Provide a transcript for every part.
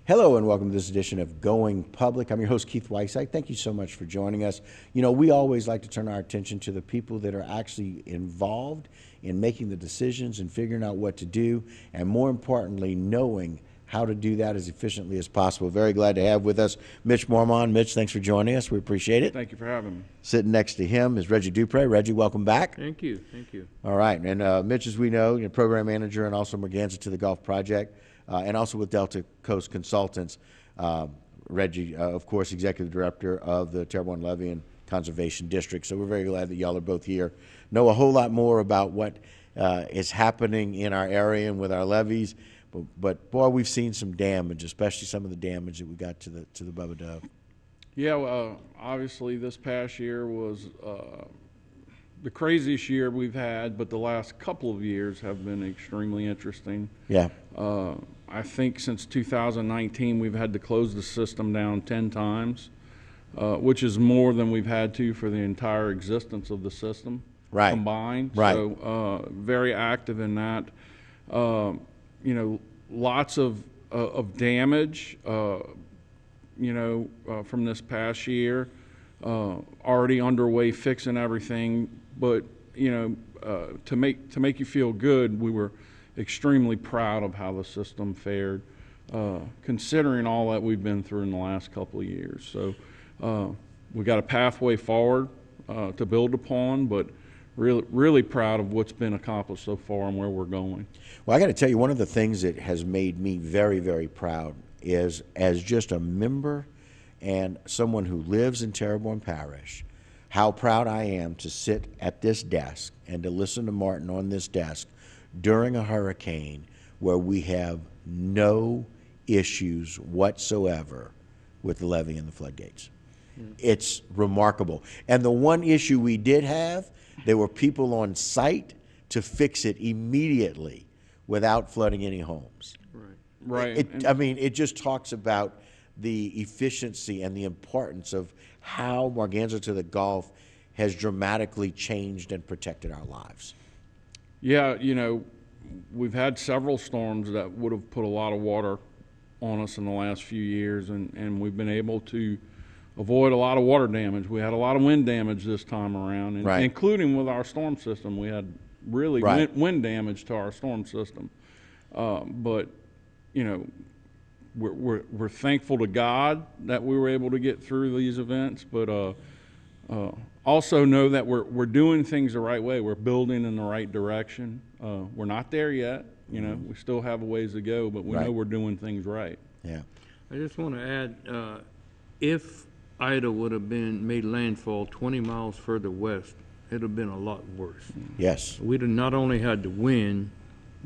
Hello and welcome to this edition of Going Public. I'm your host, Keith Weissach. Thank you so much for joining us. You know, we always like to turn our attention to the people that are actually involved in making the decisions and figuring out what to do, and more importantly, knowing how to do that as efficiently as possible. Very glad to have with us Mitch Mormon. Mitch, thanks for joining us. We appreciate it. Thank you for having me. Sitting next to him is Reggie Dupre. Reggie, welcome back. Thank you. Thank you. All right. And Mitch, as we know, program manager and also Merganza to the Golf Project. And also with Delta Coast Consultants. Reggie, of course, Executive Director of the Terrebonne Levee and Conservation District. So we're very glad that y'all are both here. Know a whole lot more about what is happening in our area and with our levees. But boy, we've seen some damage, especially some of the damage that we got to the Bubba Dove. Yeah, well, obviously this past year was the craziest year we've had, but the last couple of years have been extremely interesting. Yeah. I think since 2019 we've had to close the system down 10 times, which is more than we've had to for the entire existence of the system combined. Right. So very active in that. Lots of damage, from this past year. Already underway fixing everything, but to make you feel good, we were extremely proud of how the system fared, considering all that we've been through in the last couple of years. So we got a pathway forward to build upon, but really proud of what's been accomplished so far and where we're going. Well, I got to tell you, one of the things that has made me very, very proud is, as just a member and someone who lives in Terrebonne Parish, how proud I am to sit at this desk and to listen to Martin on this desk during a hurricane where we have no issues whatsoever with the levee and the floodgates. It's remarkable. And the one issue we did have, there were people on site to fix it immediately without flooding any homes. Right. It just talks about the efficiency and the importance of how Merganza to the Gulf has dramatically changed and protected our lives. Yeah, we've had several storms that would have put a lot of water on us in the last few years, and we've been able to avoid a lot of water damage. We had a lot of wind damage this time around, and including with our storm system. We had really wind damage to our storm system. But we're thankful to God that we were able to get through these events, but also know that we're doing things the right way. We're building in the right direction. We're not there yet. We still have a ways to go, but we know we're doing things right. Yeah. I just want to add, if Ida would have been made landfall 20 miles further west, it would have been a lot worse. Yes. We'd have not only had the wind,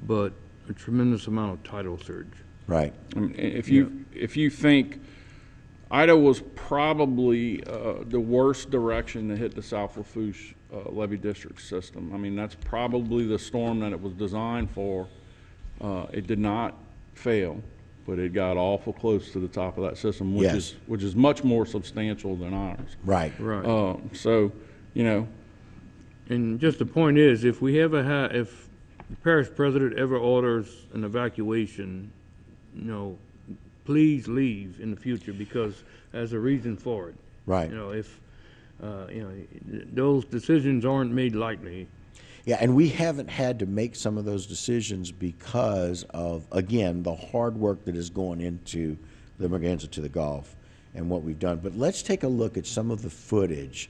but a tremendous amount of tidal surge. Right. If you think Ida was probably the worst direction to hit the South Lafourche levee district system. I mean, that's probably the storm that it was designed for. It did not fail, but it got awful close to the top of that system, which is much more substantial than ours. Right. So, And just the point is, if we ever if the parish president ever orders an evacuation, please leave in the future, because there's a reason for it. Right. If those decisions aren't made lightly. Yeah, and we haven't had to make some of those decisions because of, again, the hard work that is going into the Merganza to the Gulf and what we've done. But let's take a look at some of the footage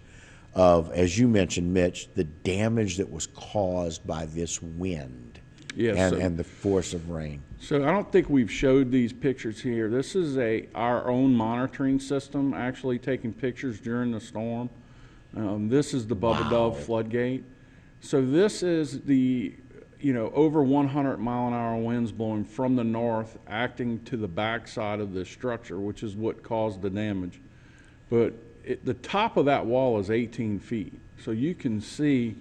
of, as you mentioned, Mitch, the damage that was caused by this wind and the force of rain. So I don't think we've showed these pictures here. This is our own monitoring system actually taking pictures during the storm. This is the Bubba Dove floodgate. So this is over 100-mile-an-hour winds blowing from the north, acting to the backside of this structure, which is what caused the damage. But the top of that wall is 18 feet, so you can see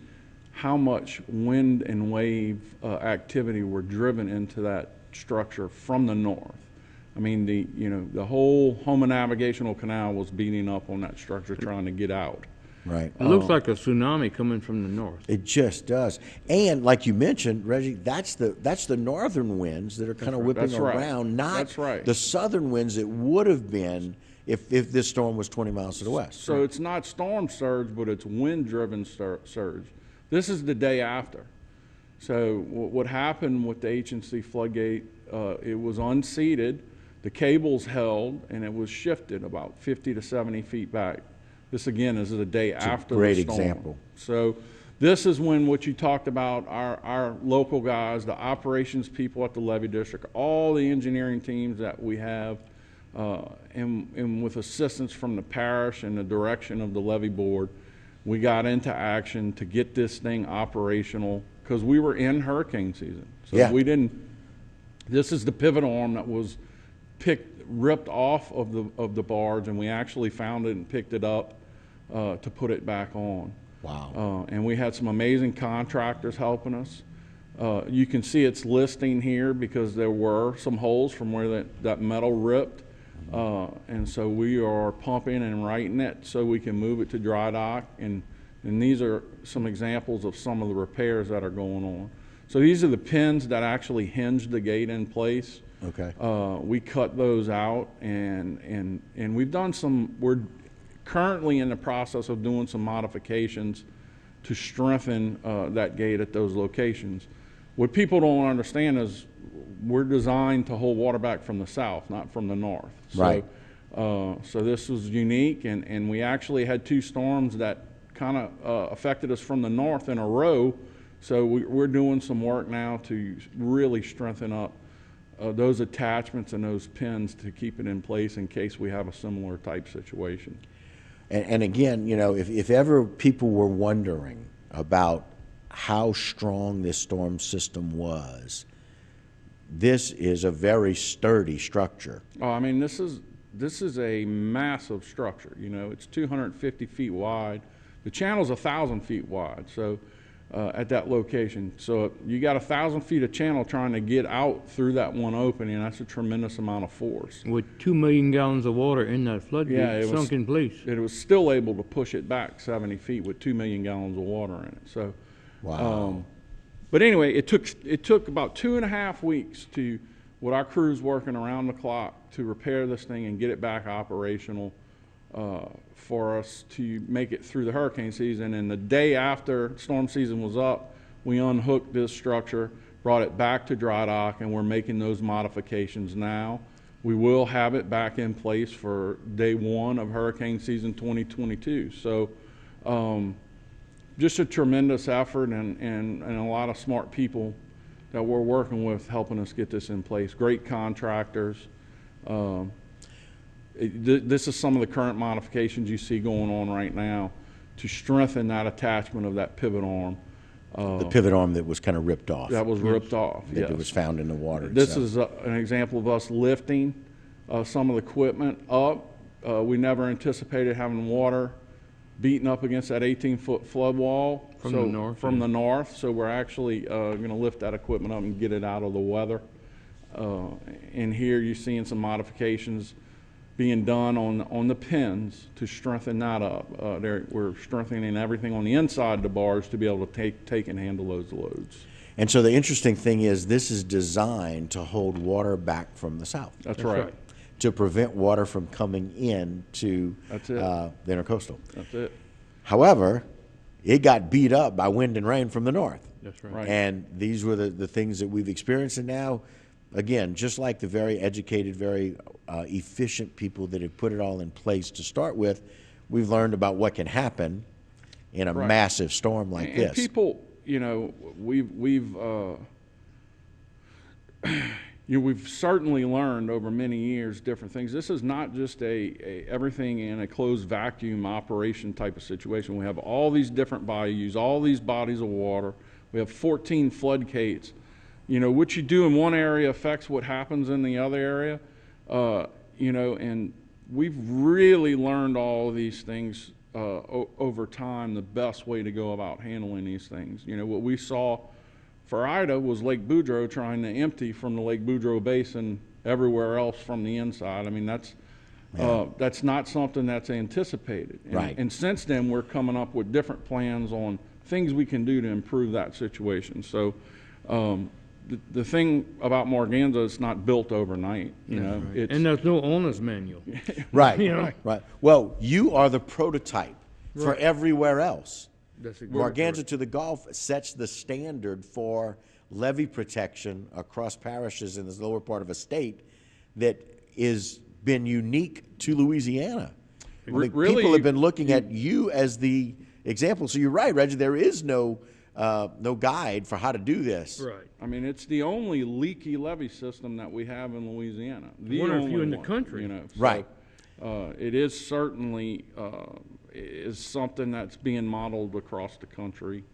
how much wind and wave activity were driven into that structure from the north. I mean, the whole Houma Navigational Canal was beating up on that structure trying to get out. Right. It looks like a tsunami coming from the north. It just does. And like you mentioned, Reggie, that's the northern winds that are kind of whipping That's right. around, not That's right. the southern winds that would have been if this storm was 20 miles to the west. So it's not storm surge, but it's wind-driven surge. This is the day after. So what happened with the H&C floodgate, it was unseated, the cables held, and it was shifted about 50 to 70 feet back. This, again, is the day after the storm. Great example. So this is when what you talked about, our local guys, the operations people at the levee district, all the engineering teams that we have, and with assistance from the parish and the direction of the levee board, we got into action to get this thing operational because we were in hurricane season. So Yeah. we didn't, this is the pivot arm that was ripped off of the barge, and we actually found it and picked it up to put it back on. Wow. And we had some amazing contractors helping us. You can see its listing here because there were some holes from where that metal ripped. And so we are pumping and righting it so we can move it to dry dock. And these are some examples of some of the repairs that are going on. So these are the pins that actually hinge the gate in place. Okay. We cut those out, and we've done we're currently in the process of doing some modifications to strengthen that gate at those locations. What people don't understand is we're designed to hold water back from the south, not from the north. Right. So this was unique, and we actually had two storms that kind of affected us from the north in a row. So we're doing some work now to really strengthen up those attachments and those pins to keep it in place in case we have a similar type situation. And again, if ever people were wondering about how strong this storm system was, this is a very sturdy structure. Oh, I mean, this is a massive structure. It's 250 feet wide. The channel's 1,000 feet wide. So at that location, so you got 1,000 feet of channel trying to get out through that one opening. That's a tremendous amount of force. With 2 million gallons of water in that floodgate, Yeah, it was- sunk in place. It was still able to push it back 70 feet with 2 million gallons of water in it. So, Wow. but anyway, it took about 2.5 weeks with our crews working around the clock to repair this thing and get it back operational for us to make it through the hurricane season. And the day after storm season was up, we unhooked this structure, brought it back to dry dock, and we're making those modifications now. We will have it back in place for day one of hurricane season 2022. So just a tremendous effort and a lot of smart people that we're working with helping us get this in place. Great contractors. This is some of the current modifications you see going on right now to strengthen that attachment of that pivot arm. The pivot arm that was kind of ripped off. That was ripped off, That yes. was found in the water. This itself. is an example of us lifting some of the equipment up. We never anticipated having water beating up against that 18-foot flood wall. From the north, From yeah. the north, so we're actually going to lift that equipment up and get it out of the weather. And here you're seeing some modifications being done on the pins to strengthen that up. We're strengthening everything on the inside of the bars to be able to take and handle those loads. And so the interesting thing is this is designed to hold water back from the south. That's right. To prevent water from coming in to That's it. the intercoastal. That's it. However, it got beat up by wind and rain from the north. That's right. Right. And these were the things that we've experienced. And now, again, just like the very educated, very efficient people that have put it all in place to start with, we've learned about what can happen in a Right. massive storm like And this. people, we've certainly learned over many years different things. This is not just everything in a closed vacuum operation type of situation. We have all these different bayous, all these bodies of water, We have 14 floodgates. You know, what you do in one area affects what happens in the other area. You know, and we've really learned all of these things over time, the best way to go about handling these things. You know, what we saw for Ida was Lake Boudreaux trying to empty from the Lake Boudreaux Basin everywhere else from the inside. I mean, that's not something that's anticipated. Right. And since then, we're coming up with different plans on things we can do to improve that situation. So the thing about Morganza, it's not built overnight. You know, Right. And there's no owner's manual. Right, You know? right. Well, you are the prototype for Right. everywhere else. That's exactly Morganza right. to the Gulf sets the standard for levee protection across parishes in this lower part of a state that is been unique to Louisiana. I mean, Really, people have been looking at you as the example. So you're right, Reggie. There is no guide for how to do this. Right. I mean, it's the only leaky levee system that we have in Louisiana. The One of only few in the one, country. You know, so, Right. It is certainly is something that's being modeled across the country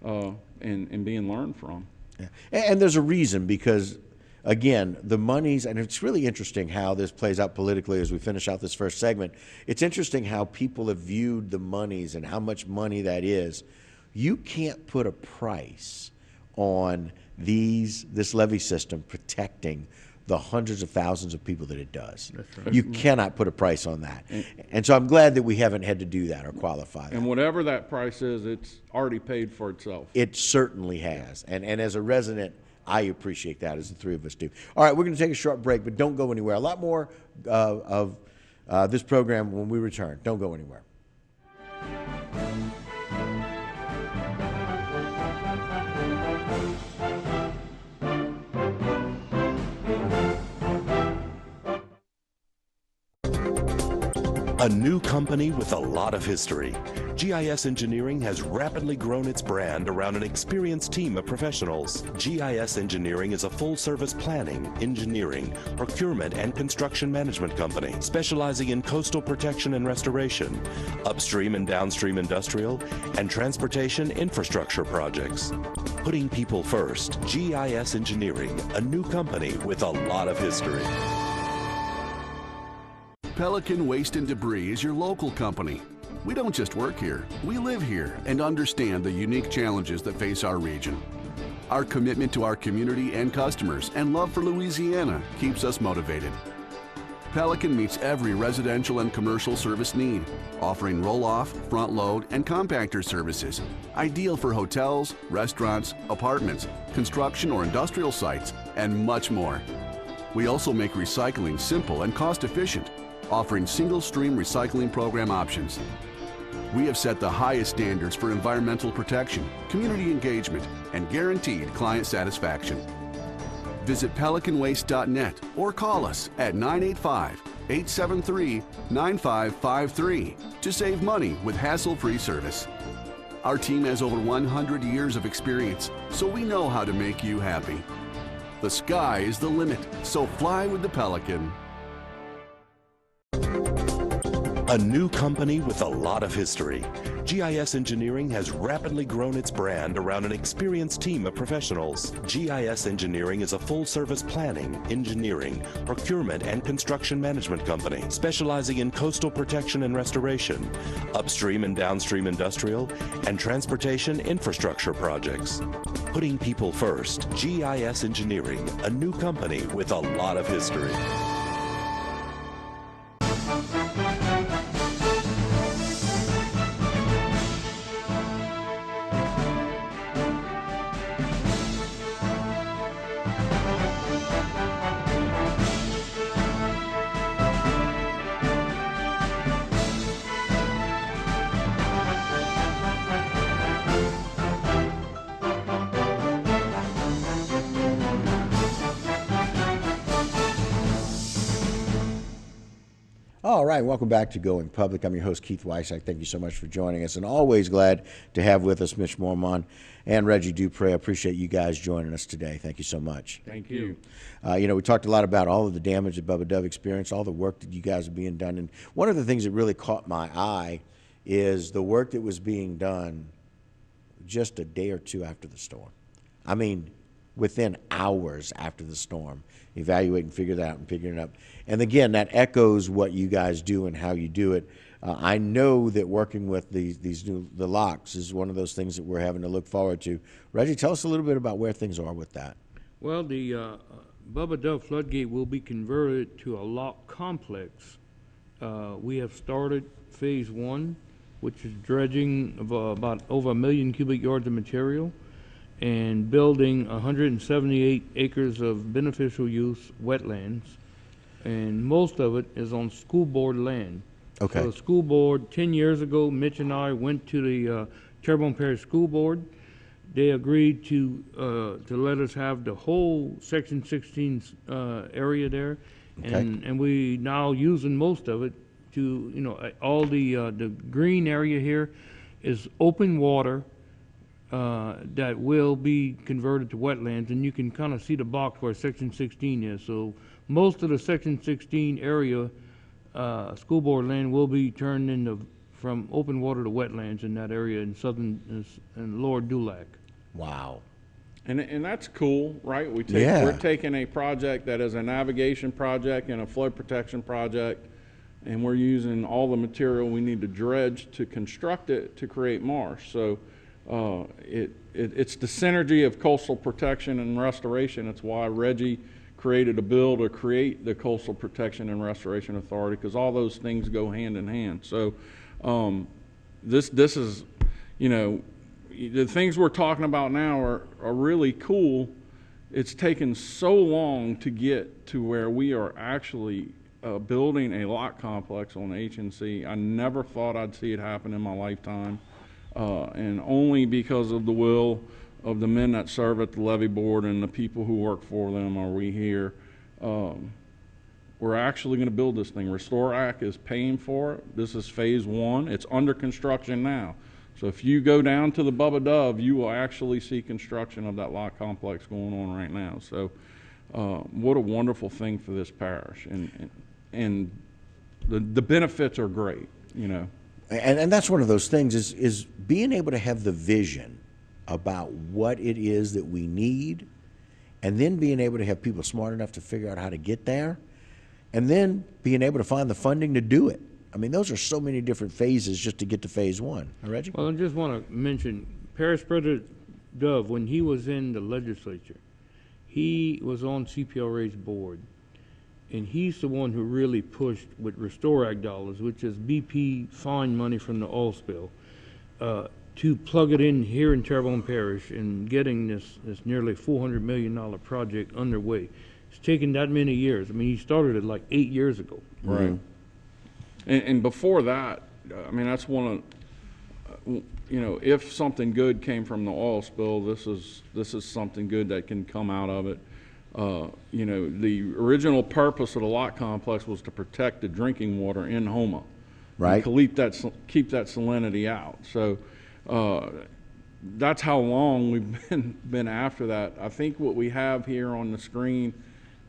and being learned from. Yeah. And there's a reason, because, again, the monies, and it's really interesting how this plays out politically as we finish out this first segment. It's interesting how people have viewed the monies and how much money that is. You can't put a price on this levee system protecting the hundreds of thousands of people that it does. That's right. You cannot put a price on that. And so I'm glad that we haven't had to do that or qualify that. And whatever that price is, it's already paid for itself. It certainly has. And as a resident, I appreciate that, as the three of us do. All right, we're going to take a short break, but don't go anywhere. A lot more of this program when we return. Don't go anywhere. A new company with a lot of history. GIS Engineering has rapidly grown its brand around an experienced team of professionals. GIS Engineering is a full-service planning, engineering, procurement, and construction management company specializing in coastal protection and restoration, upstream and downstream industrial, and transportation infrastructure projects. Putting people first, GIS Engineering, a new company with a lot of history. Pelican Waste and Debris is your local company. We don't just work here, we live here and understand the unique challenges that face our region. Our commitment to our community and customers and love for Louisiana keeps us motivated. Pelican meets every residential and commercial service need, offering roll-off, front-load, and compactor services, ideal for hotels, restaurants, apartments, construction or industrial sites, and much more. We also make recycling simple and cost-efficient, offering single-stream recycling program options. We have set the highest standards for environmental protection, community engagement, and guaranteed client satisfaction. Visit pelicanwaste.net or call us at 985-873-9553 to save money with hassle-free service. Our team has over 100 years of experience, so we know how to make you happy. The sky is the limit, so fly with the Pelican. A new company with a lot of history. GIS Engineering has rapidly grown its brand around an experienced team of professionals. GIS Engineering is a full-service planning, engineering, procurement, and construction management company specializing in coastal protection and restoration, upstream and downstream industrial, and transportation infrastructure projects. Putting people first, GIS Engineering, a new company with a lot of history. All right, welcome back to Going Public. I'm your host, Keith Weissach. Thank you so much for joining us, and always glad to have with us Mitch Mormon and Reggie Dupre. I appreciate you guys joining us today. Thank you so much. Thank you. We talked a lot about all of the damage that Bubba Dove experienced, all the work that you guys are being done, and one of the things that really caught my eye is the work that was being done just a day or two after the storm. I mean, within hours after the storm, evaluate and figure that out and figuring it out. And again, that echoes what you guys do and how you do it. I know that working with the locks is one of those things that we're having to look forward to. Reggie, tell us a little bit about where things are with that. Well, the Bubba Dove floodgate will be converted to a lock complex. We have started phase 1, which is dredging of about over 1 million cubic yards of material and building 178 acres of beneficial use wetlands, and most of it is on school board land. Okay. So the school board, 10 years ago, Mitch and I went to the Terrebonne Parish School Board. They agreed to let us have the whole Section 16 area there, Okay. and we now using most of it to, all the green area here is open water that will be converted to wetlands, and you can kind of see the box where Section 16 is. So most of the Section 16 area school board land will be turned into from open water to wetlands in that area in southern and lower Dulac. Wow. And that's cool, right? Yeah. We're taking a project that is a navigation project and a flood protection project, and we're using all the material we need to dredge to construct it to create marsh. So it's the synergy of coastal protection and restoration. It's why Reggie created a bill to create the Coastal Protection and Restoration Authority, because all those things go hand in hand. So this is, the things we're talking about now are really cool. It's taken so long to get to where we are actually building a lock complex on HNC. I never thought I'd see it happen in my lifetime, and only because of the will of the men that serve at the levee board and the people who work for them are we here. We're actually going to build this thing. Restore Act is paying for it. This is phase 1. It's under construction now. So if you go down to the Bubba Dove, you will actually see construction of that lock complex going on right now. So what a wonderful thing for this parish. And the benefits are great, And that's one of those things is being able to have the vision about what it is that we need, and then being able to have people smart enough to figure out how to get there, and then being able to find the funding to do it. I mean, those are so many different phases just to get to phase 1. Reggie? Well, I just want to mention Parish President Dove, when he was in the legislature, he was on CPRA's board, and he's the one who really pushed with Restore Act dollars, which is BP fine money from the oil spill, to plug it in here in Terrebonne Parish and getting this nearly $400 million project underway. It's taken that many years. I mean, he started it like 8 years ago. Right. And before that, I mean, that's one of, if something good came from the oil spill, this is something good that can come out of it. The original purpose of the lock complex was to protect the drinking water in Houma. Right. And keep that salinity out. So that's how long we've been after that. I think what we have here on the screen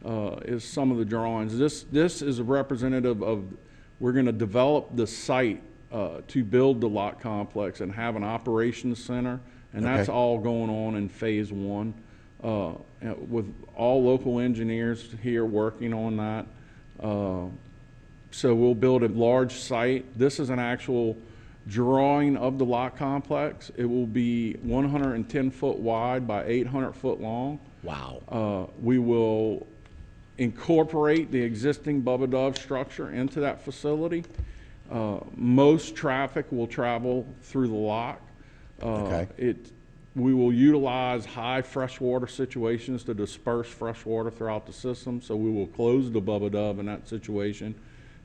is some of the drawings. This is a representative of, we're going to develop the site to build the lock complex and have an operations center, and that's all going on in phase 1 with all local engineers here working on that. So we'll build a large site. This is an actual drawing of the lock complex. It will be 110 foot wide by 800 foot long. Wow. We will incorporate the existing Bubba Dove structure into that facility. Most traffic will travel through the lock. We will utilize high freshwater situations to disperse freshwater throughout the system. So we will close the Bubba Dove in that situation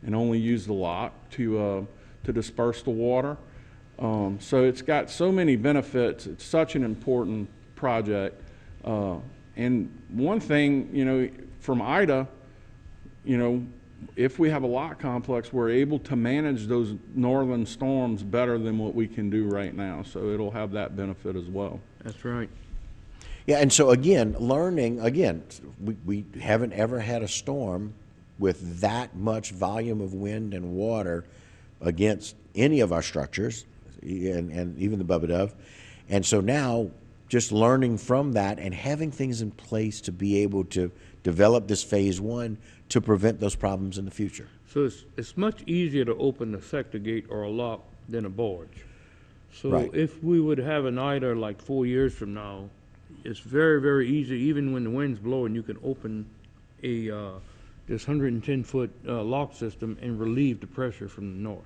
and only use the lock to disperse the water. So it's got so many benefits. It's such an important project. And one thing, from Ida, if we have a lock complex, we're able to manage those northern storms better than what we can do right now. So it'll have that benefit as well. That's right. Yeah, and so again, we haven't ever had a storm with that much volume of wind and water against any of our structures, and even the Bubba Dove. And so now, just learning from that and having things in place to be able to develop this phase one to prevent those problems in the future. So it's much easier to open a sector gate or a lock than a barge. So Right. if we would have an IDA like 4 years from now, it's very, very easy, even when the wind's blowing, you can open a this 110-foot lock system and relieve the pressure from the north.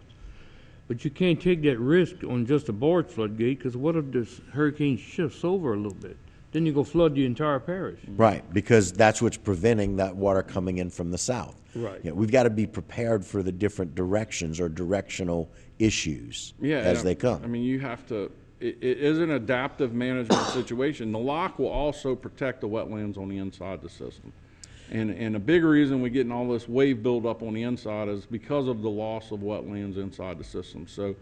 But you can't take that risk on just a barge floodgate, because what if this hurricane shifts over a little bit? Then you go flood the entire parish. Right, because that's what's preventing that water coming in from the south. Right. Yeah, we've got to be prepared for the different directions or directional issues as they come. I mean, you have to, it is an adaptive management situation. The lock will also protect the wetlands on the inside of the system. And a big reason we're getting all this wave buildup on the inside is because of the loss of wetlands inside the system. So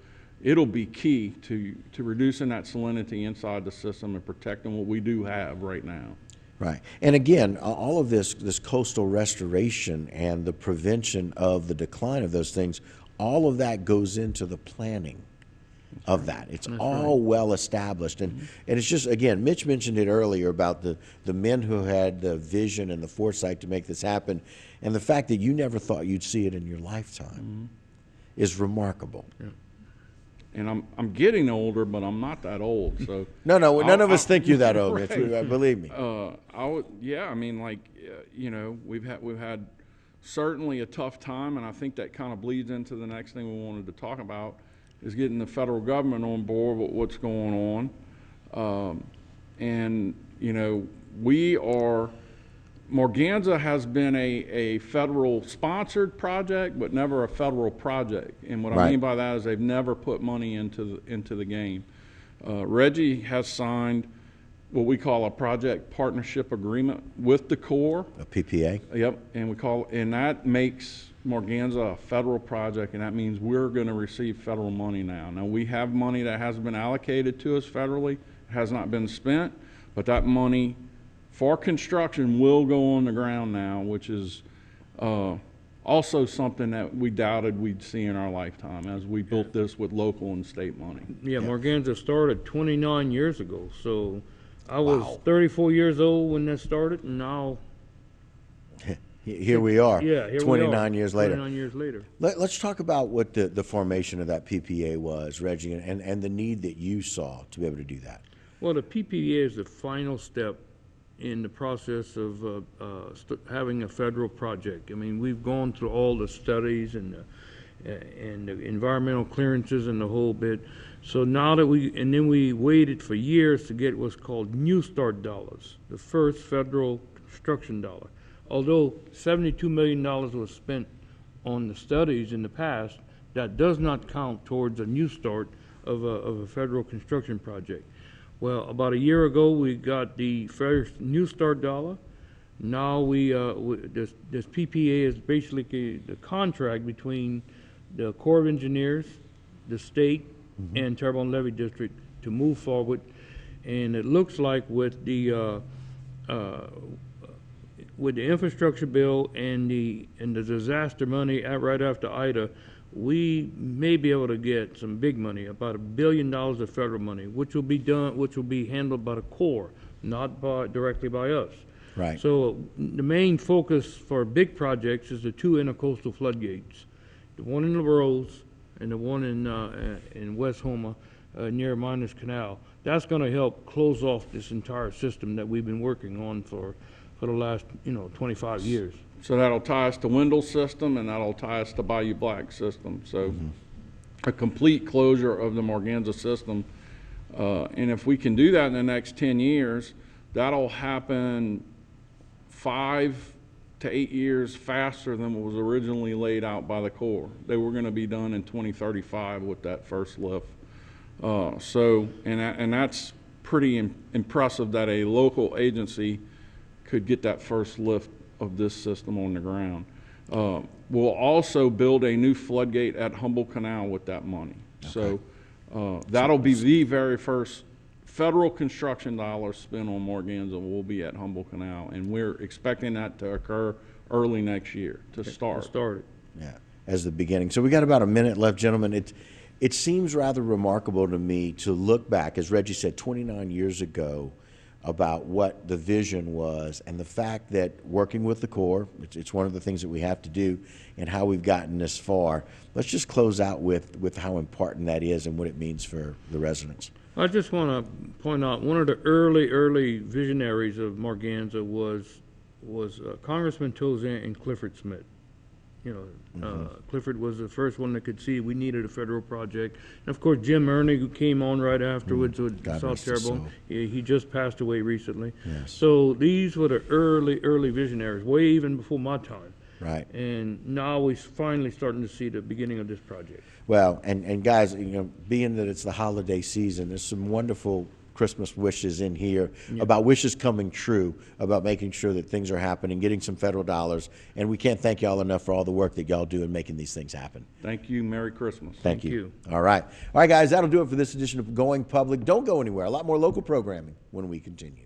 it'll be key to reducing that salinity inside the system and protecting what we do have right now. Right. And again, all of this coastal restoration and the prevention of the decline of those things, all of that goes into the planning of that. It's all well established. And it's just, again, Mitch mentioned it earlier about the men who had the vision and the foresight to make this happen. And the fact that you never thought you'd see it in your lifetime is remarkable. Yeah. And I'm getting older, but I'm not that old. So No, none of us think you're that old, Mitch. Right. Believe me. I mean, like, you know, we've had certainly a tough time, and I think that kind of bleeds into the next thing we wanted to talk about is getting the federal government on board with what's going on. And you know, Morganza has been a federal sponsored project, but never a federal project. And what I mean by that is they've never put money into the game. Reggie has signed what we call a project partnership agreement with the Corps. A PPA? Yep, and that makes Morganza a federal project, and that means we're going to receive federal money now. Now, we have money that has been allocated to us federally, has not been spent, but that money for construction will go on the ground now, which is also something that we doubted we'd see in our lifetime as we built this with local and state money. Yeah, Morganza started 29 years ago, so I was 34 years old when that started, and now Here we are, yeah, here 29 years later. 29 years later. Let's talk about what the formation of that PPA was, Reggie, and the need that you saw to be able to do that. Well, the PPA is the final step in the process of having a federal project. I mean, we've gone through all the studies and the environmental clearances and the whole bit. So now that then we waited for years to get what's called New Start dollars, the first federal construction dollar. Although $72 million was spent on the studies in the past, that does not count towards a new start of a federal construction project. Well, about a year ago, we got the first New Start dollar. Now this PPA is basically the contract between the Corps of Engineers, the state, and Terrebonne Levee District to move forward. And it looks like with the infrastructure bill and the disaster money right after Ida, we may be able to get some big money, about $1 billion of federal money, which will be handled by the Corps, not directly by us. Right. So the main focus for big projects is the two intercoastal floodgates, the one in the Rose and the one in West Houma near Miners Canal. That's going to help close off this entire system that we've been working on for the last 25 years. So that'll tie us to Wendell's system, and that'll tie us to Bayou Black system. So a complete closure of the Morganza system. And if we can do that in the next 10 years, that'll happen 5 to 8 years faster than what was originally laid out by the Corps. They were going to be done in 2035 with that first lift. And that's pretty impressive that a local agency could get that first lift of this system on the ground. We'll also build a new floodgate at Humboldt Canal with that money. Okay. So that'll be the very first federal construction dollars spent on Morganza will be at Humboldt Canal, and we're expecting that to occur early next year to start. Start it. Yeah, as the beginning. So we got about a minute left, gentlemen. it seems rather remarkable to me to look back, as Reggie said, 29 years ago, about what the vision was, and the fact that working with the Corps, it's one of the things that we have to do, and how we've gotten this far. Let's just close out with how important that is and what it means for the residents. I just want to point out, one of the early visionaries of Morganza was Congressman Tozan and Clifford Smith. You know, Clifford was the first one that could see we needed a federal project. And of course, Jim Ernie, who came on right afterwards with God South rest his Terrebonne. soul. He just passed away recently. Yes. So these were the early visionaries, way even before my time. Right. And now we're finally starting to see the beginning of this project. Well, and guys, you know, being that it's the holiday season, there's some wonderful Christmas wishes in here about wishes coming true, about making sure that things are happening, getting some federal dollars, and we can't thank y'all enough for all the work that y'all do in making these things happen. Thank you. Merry Christmas. Thank you. All right, guys, that'll do it for this edition of Going Public. Don't go anywhere. A lot more local programming when we continue.